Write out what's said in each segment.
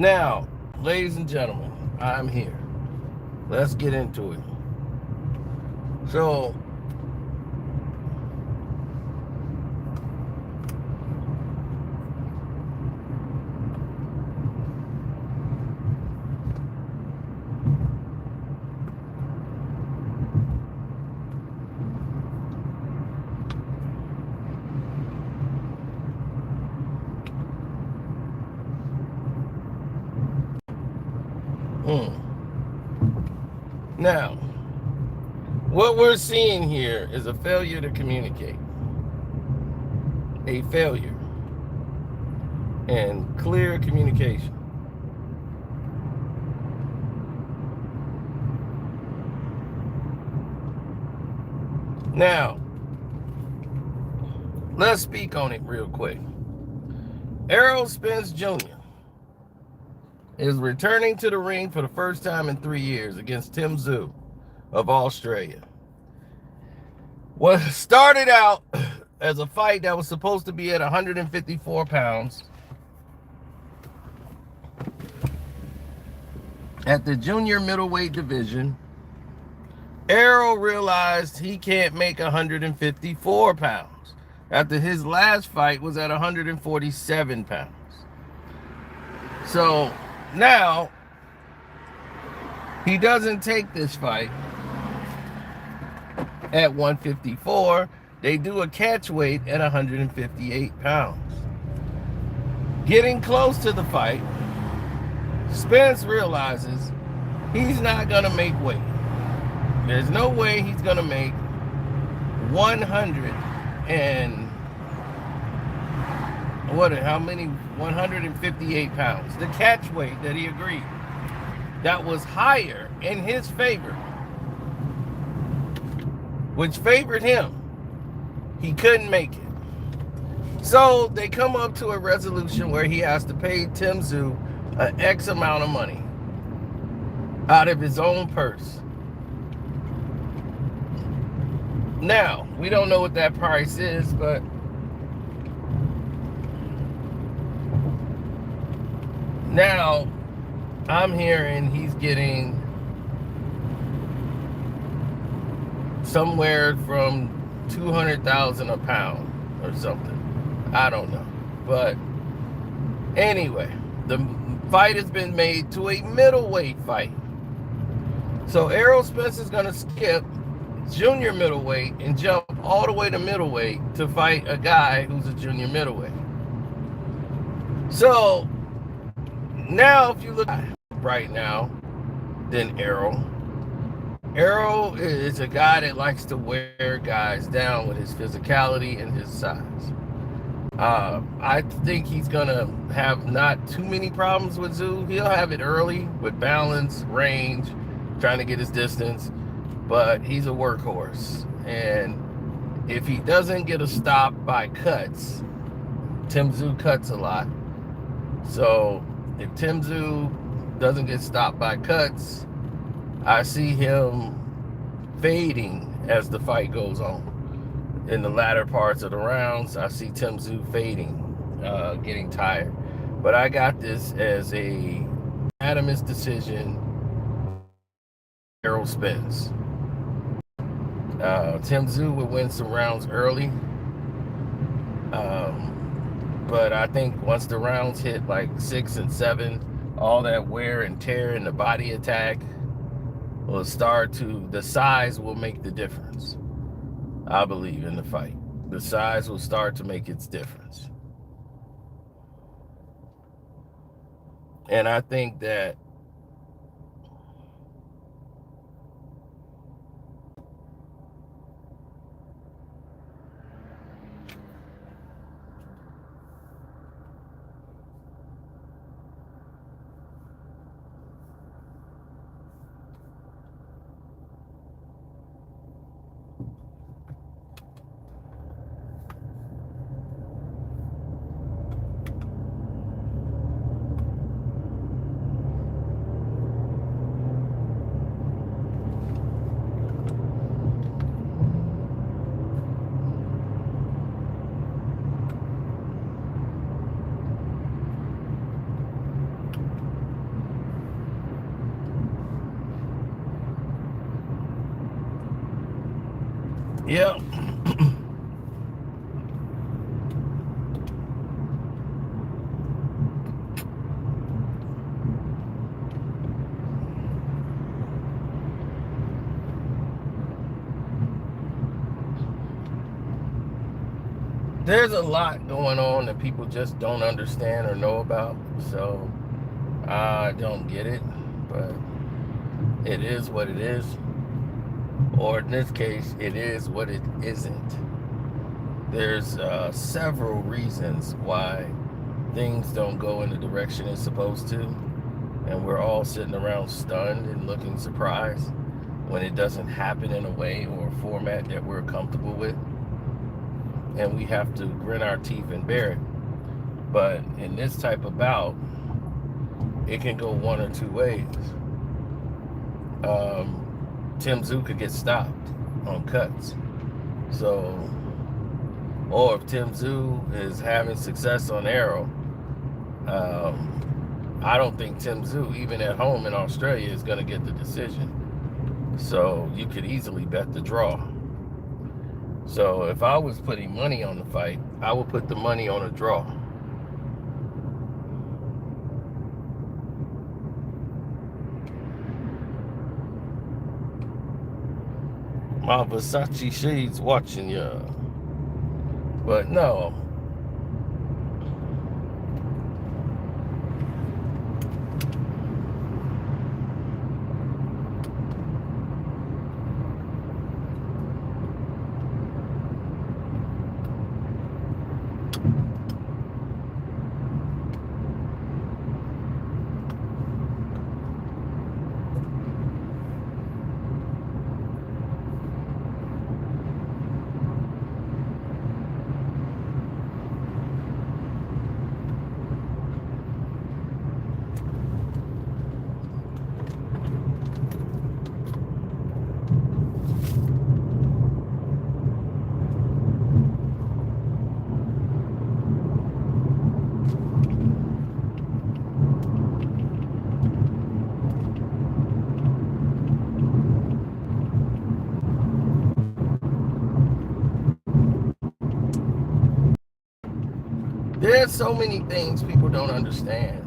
Now, ladies and gentlemen, I'm here. Let's get into it. So, now, what we're seeing here is a failure to communicate. A failure in clear communication. Now, let's speak on it real quick. Aerol Spence Jr. is returning to the ring for the first time in 3 years against Tim Tszyu of Australia. What started out as a fight that was supposed to be at 154 pounds at the junior middleweight division, Aerol realized he can't make 154 pounds after his last fight was at 147 pounds. So now he doesn't take this fight at 154. They do a catch weight at 158 pounds. Getting close to the fight, Spence realizes he's not going to make weight. There's no way he's going to make 158 pounds. The catch weight that he agreed. That was higher in his favor, which favored him. He couldn't make it. So they come up to a resolution where he has to pay Tim Tszyu an X amount of money out of his own purse. Now, we don't know what that price is, but now I'm hearing he's getting somewhere from 200,000 a pound or something. I don't know. But anyway, the fight has been made to a middleweight fight. So Aerol Spence is going to skip junior middleweight and jump all the way to middleweight to fight a guy who's a junior middleweight. So now if you look right now, then Aerol is a guy that likes to wear guys down with his physicality and his size. I think he's gonna have not too many problems with Tszyu. He'll have it early with balance, range, trying to get his distance, but he's a workhorse. And if he doesn't get a stop by cuts, Tim Tszyu cuts a lot. So if Tim Tszyu doesn't get stopped by cuts, I see him fading as the fight goes on. In the latter parts of the rounds, I see Tim Tszyu fading, getting tired. But I got this as a unanimous decision. Aerol Spence. Tim Tszyu would win some rounds early. But I think once the rounds hit like 6 and 7, all that wear and tear in the body attack will start to, the size will make the difference. I believe in the fight. The size will start to make its difference. And I think that Yeah. There's a lot going on that people just don't understand or know about. So I don't get it, but it is what it is. Or in this case, it is what it isn't. There's several reasons why things don't go in the direction it's supposed to, and we're all sitting around stunned and looking surprised when it doesn't happen in a way or a format that we're comfortable with, and we have to grin our teeth and bear it. But in this type of bout, it can go one or two ways. Tim Tszyu could get stopped on cuts. So, or if Tim Tszyu is having success on Aerol, I don't think Tim Tszyu, even at home in Australia, is going to get the decision. So you could easily bet the draw. So if I was putting money on the fight, I would put the money on a draw. My Versace shades watching ya. But no. There's so many things people don't understand.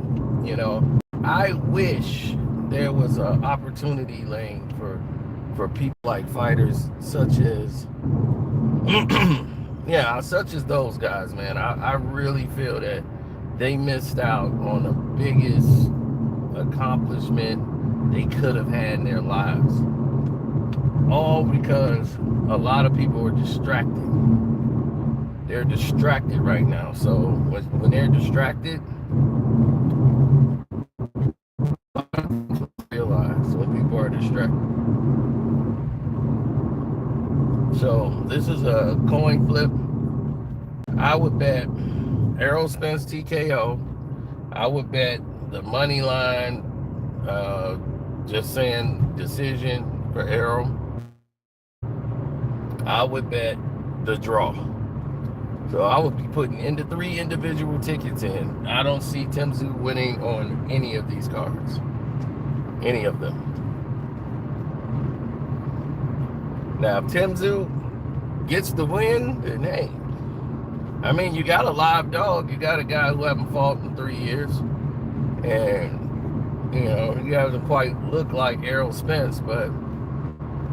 I wish there was an opportunity lane for people like fighters such as yeah, such as those guys, man. I really feel that they missed out on the biggest accomplishment they could have had in their lives. All because a lot of people are distracted. They're distracted right now. So when they're distracted, realize when people are distracted. So this is a coin flip. I would bet Aerol Spence TKO. I would bet the money line, just saying decision for Aerol. I would bet the draw. So I would be putting into 3 individual tickets in. I don't see Tim Tszyu winning on any of these cards. Any of them. Now, if Tim Tszyu gets the win, then hey. I mean, you got a live dog. You got a guy who hasn't fought in 3 years. And, he doesn't quite look like Aerol Spence, but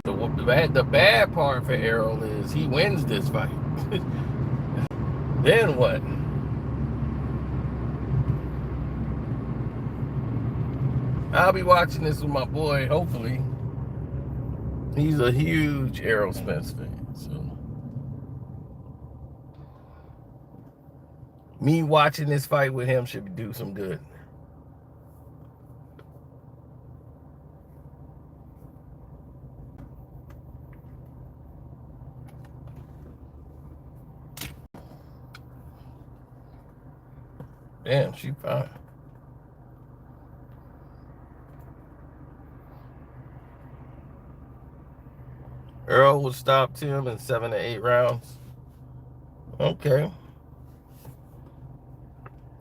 the bad part for Aerol is he wins this fight. Then what? I'll be watching this with my boy, hopefully. He's a huge Aerol Spence fan, so me watching this fight with him should do some good. Damn, she fine. Earl would stop Tim in 7 to 8 rounds. Okay.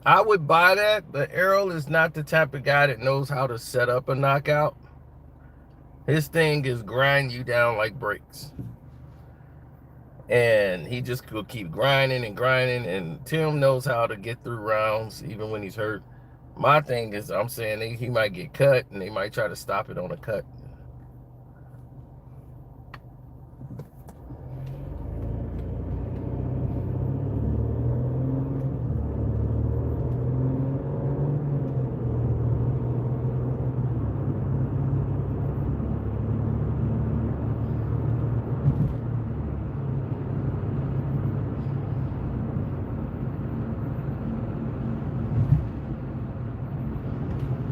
I would buy that, but Aerol is not the type of guy that knows how to set up a knockout. His thing is grind you down like brakes. And he just will keep grinding and grinding. And Tim knows how to get through rounds, even when he's hurt. My thing is, I'm saying he might get cut, and they might try to stop it on a cut.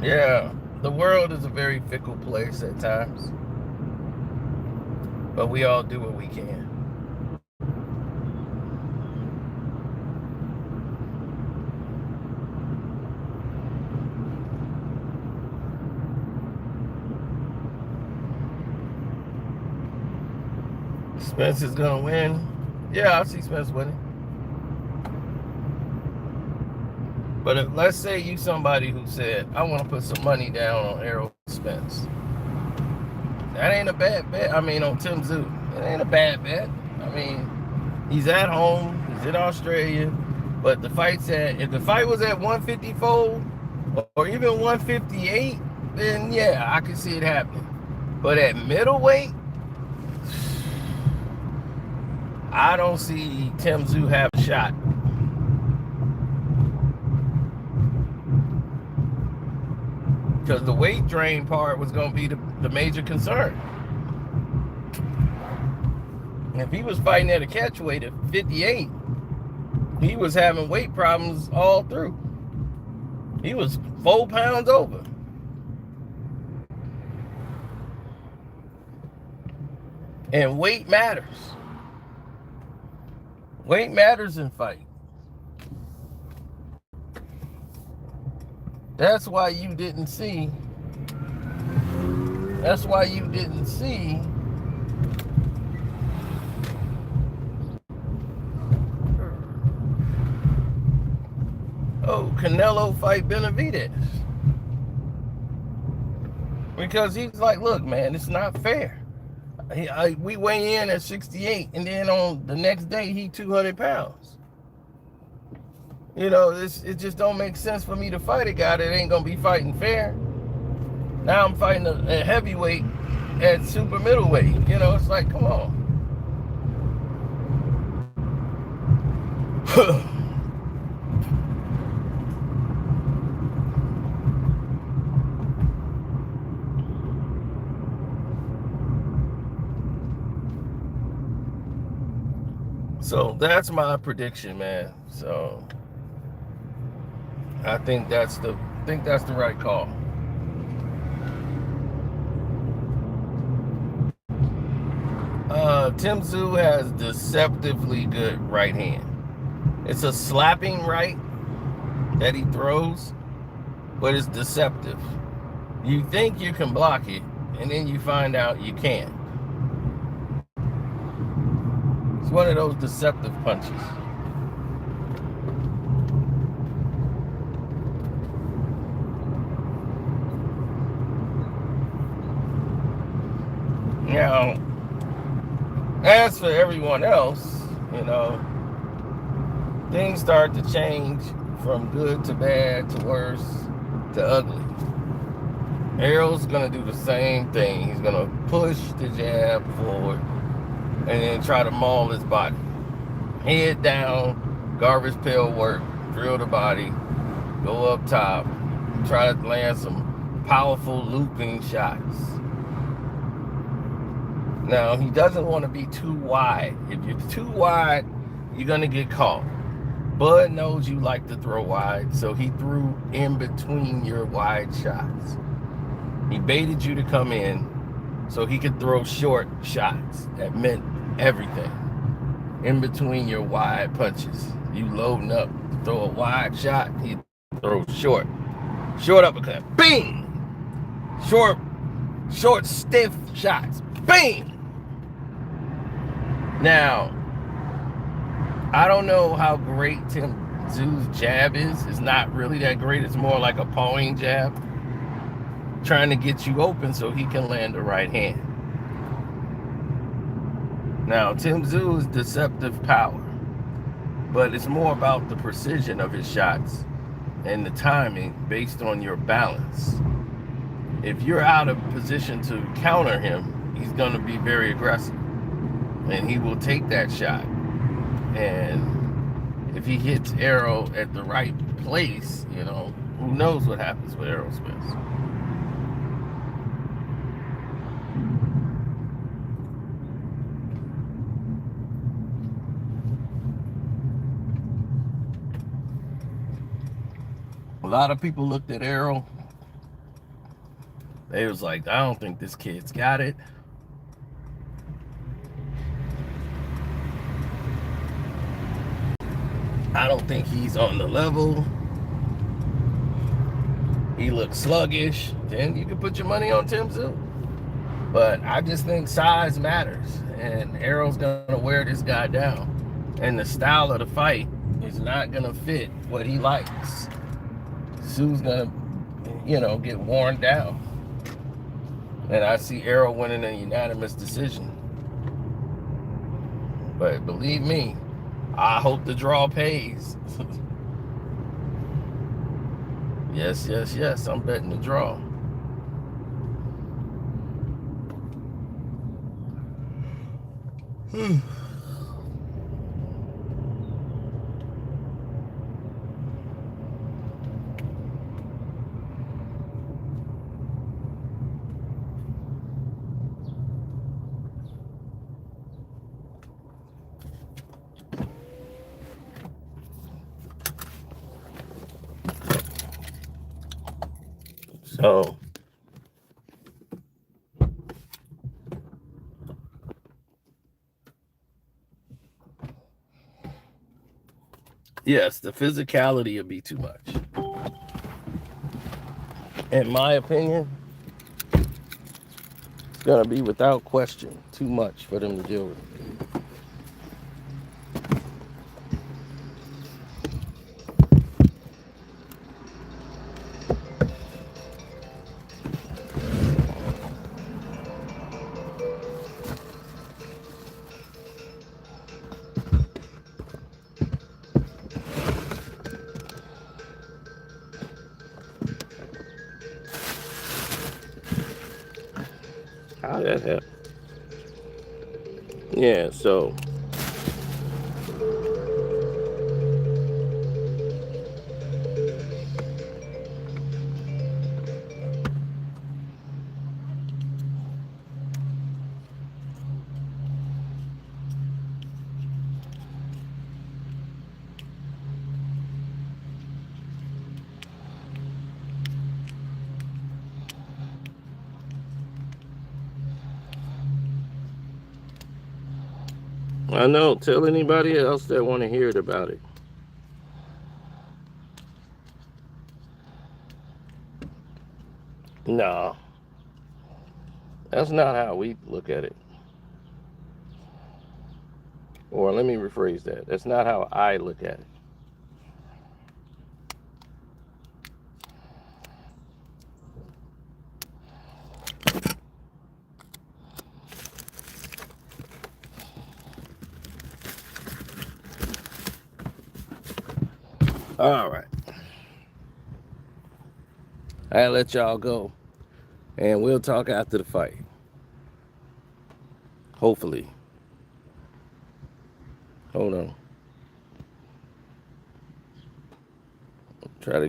Yeah, the world is a very fickle place at times, but we all do what we can. Spence is gonna win. Yeah, I see Spence winning. But if, let's say you somebody who said, I want to put some money down on Aerol Spence. That ain't a bad bet. I mean, on Tim Tszyu. It ain't a bad bet. I mean, he's at home. He's in Australia. But the fight's if the fight was at 154 or even 158, then yeah, I could see it happening. But at middleweight, I don't see Tim Tszyu have a shot. Because the weight drain part was going to be the major concern. If he was fighting at a catch weight at 58, he was having weight problems all through. He was 4 pounds over. And weight matters. Weight matters in fight. That's why you didn't see. Oh, Canelo fight Benavidez. Because he's like, look, man, it's not fair. We weigh in at 68, and then on the next day, he 200 pounds. You know, it just don't make sense for me to fight a guy that ain't going to be fighting fair. Now I'm fighting a heavyweight at super middleweight. You know, it's like, come on. So that's my prediction, man. So I think that's the right call. Tim Tszyu has deceptively good right hand. It's a slapping right that he throws, but it's deceptive. You think you can block it, and then you find out you can't. It's one of those deceptive punches. Now, as for everyone else, you know, things start to change from good to bad to worse to ugly. Aerol's going to do the same thing. He's going to push the jab forward and then try to maul his body. Head down, garbage pail work, drill the body, go up top, try to land some powerful looping shots. Now, he doesn't want to be too wide. If you're too wide, you're going to get caught. Bud knows you like to throw wide, so he threw in between your wide shots. He baited you to come in so he could throw short shots. That meant everything. In between your wide punches. You loading up to throw a wide shot, he throws short. Short uppercut. Bing! Short, stiff shots. Bing! Now, I don't know how great Tim Tszyu's jab is. It's not really that great. It's more like a pawing jab, trying to get you open so he can land the right hand. Now, Tim Tszyu is deceptive power, but it's more about the precision of his shots and the timing based on your balance. If you're out of position to counter him, he's going to be very aggressive, and he will take that shot. And if he hits Aerol at the right place, you know, who knows what happens with Aerol Spence. A lot of people looked at Aerol. They was like, I don't think this kid's got it. I don't think he's on the level. He looks sluggish. Then you can put your money on Tim Tszyu. But I just think size matters. And Aerol's going to wear this guy down. And the style of the fight is not going to fit what he likes. Tszyu's going to, you know, get worn down. And I see Aerol winning a unanimous decision. But believe me, I hope the draw pays. Yes, yes, yes. I'm betting the draw. So, yes, the physicality would be too much. In my opinion, it's going to be without question too much for them to deal with. How that happen? Yeah, so I know. Tell anybody else that want to hear it about it. No, that's not how we look at it. Or let me rephrase that. That's not how I look at it. All right. I'll let y'all go. And we'll talk after the fight. Hopefully. Hold on. Try to